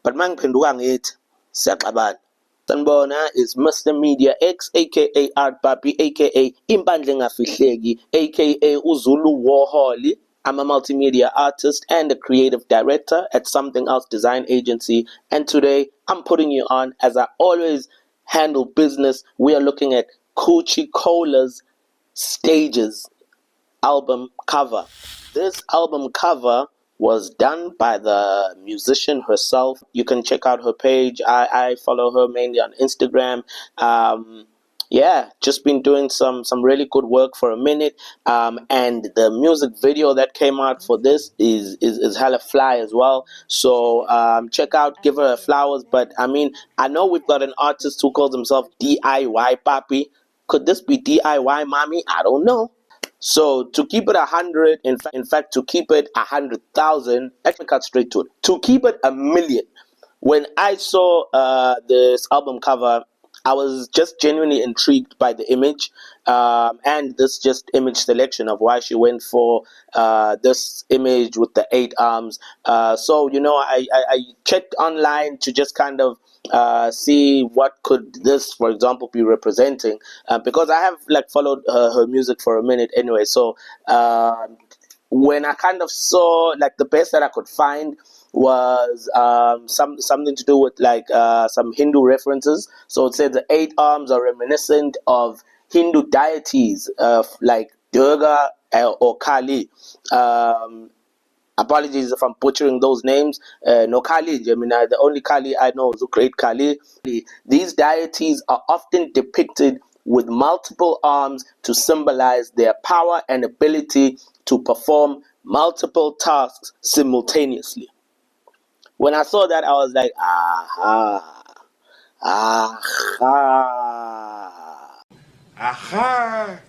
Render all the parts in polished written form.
but mangiphenduka ngithi siyaxabana. Sanibona is Mr. Media X aka Art Papi aka Impandle Engafihleki aka Uzulu Warhol. I'm a multimedia artist and a creative director at Something Else Design Agency, and today I'm putting you on, as I always handle business. We are looking at Kuchicola's Stages album cover. This album cover was done by the musician herself. You can check out her page. I follow her mainly on Instagram. Yeah, just been doing some really good work for a minute. And the music video that came out for this is hella fly as well. So check out, give her flowers. But I mean, I know we've got an artist who calls himself DIY Papi. Could this be DIY Mommy? I don't know. So to keep it 100, in fact, to keep it 100,000, let me cut straight to it. To keep it 1,000,000. When I saw this album cover, I was just genuinely intrigued by the image, and this just image selection of why she went for this image with the 8 arms. So I checked online to just kind of see what could this, for example, be representing, because I have followed her music for a minute anyway. So when I kind of saw, the best that I could find was something to do with some Hindu references. So it said the 8 arms are reminiscent of Hindu deities like Durga or Kali. Apologies if I'm butchering those names. No Kali, the only Kali I know is the great Kali. These deities are often depicted with multiple arms to symbolize their power and ability to perform multiple tasks simultaneously. When I saw that, I was like, aha, aha, aha,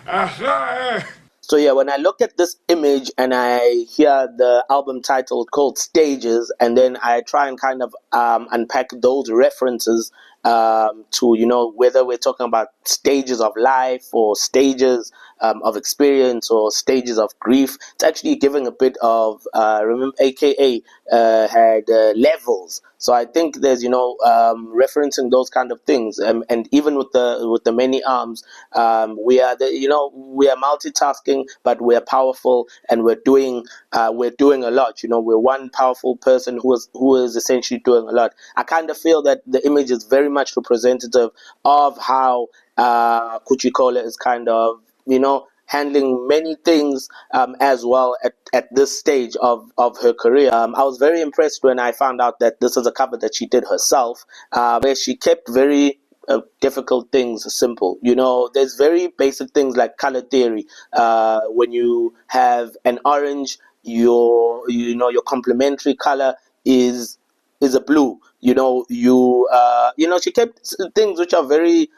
aha. So yeah, when I look at this image and I hear the album title called Stages, and then I try and kind of unpack those references to, whether we're talking about stages of life or stages of experience or stages of grief, it's actually giving a bit of, remember, AKA had levels. So I think there's, referencing those kind of things, and even with the many arms, we are we are multitasking, but we're powerful, and we're doing a lot. We're one powerful person who is essentially doing a lot. I kind of feel that the image is very much representative of how Kuchicola is kind of handling many things as well at this stage of her career. I was very impressed when I found out that this is a cover that she did herself, where she kept very difficult things simple. There's very basic things like color theory. When you have an orange, your complementary color is a blue. She kept things which are very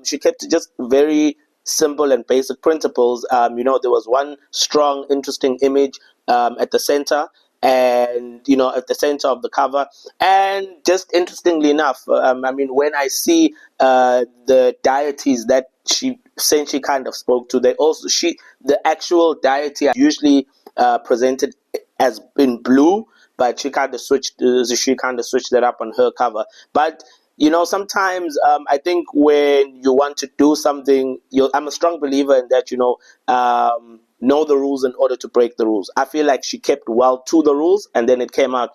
she kept just very simple and basic principles. There was one strong, interesting image at the center, and at the center of the cover. And just interestingly enough, when I see the deities that she essentially kind of spoke to, the actual deity usually presented as in blue, but she kind of switched that up on her cover. But sometimes I think when you want to do something, I'm a strong believer in that. Know the rules in order to break the rules. I feel like she kept well to the rules, and then it came out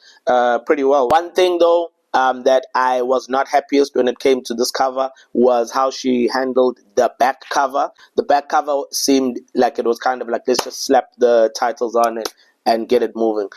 pretty well. One thing though that I was not happiest when it came to this cover was how she handled the back cover. The back cover seemed like it was kind of like, let's just slap the titles on it and get it moving.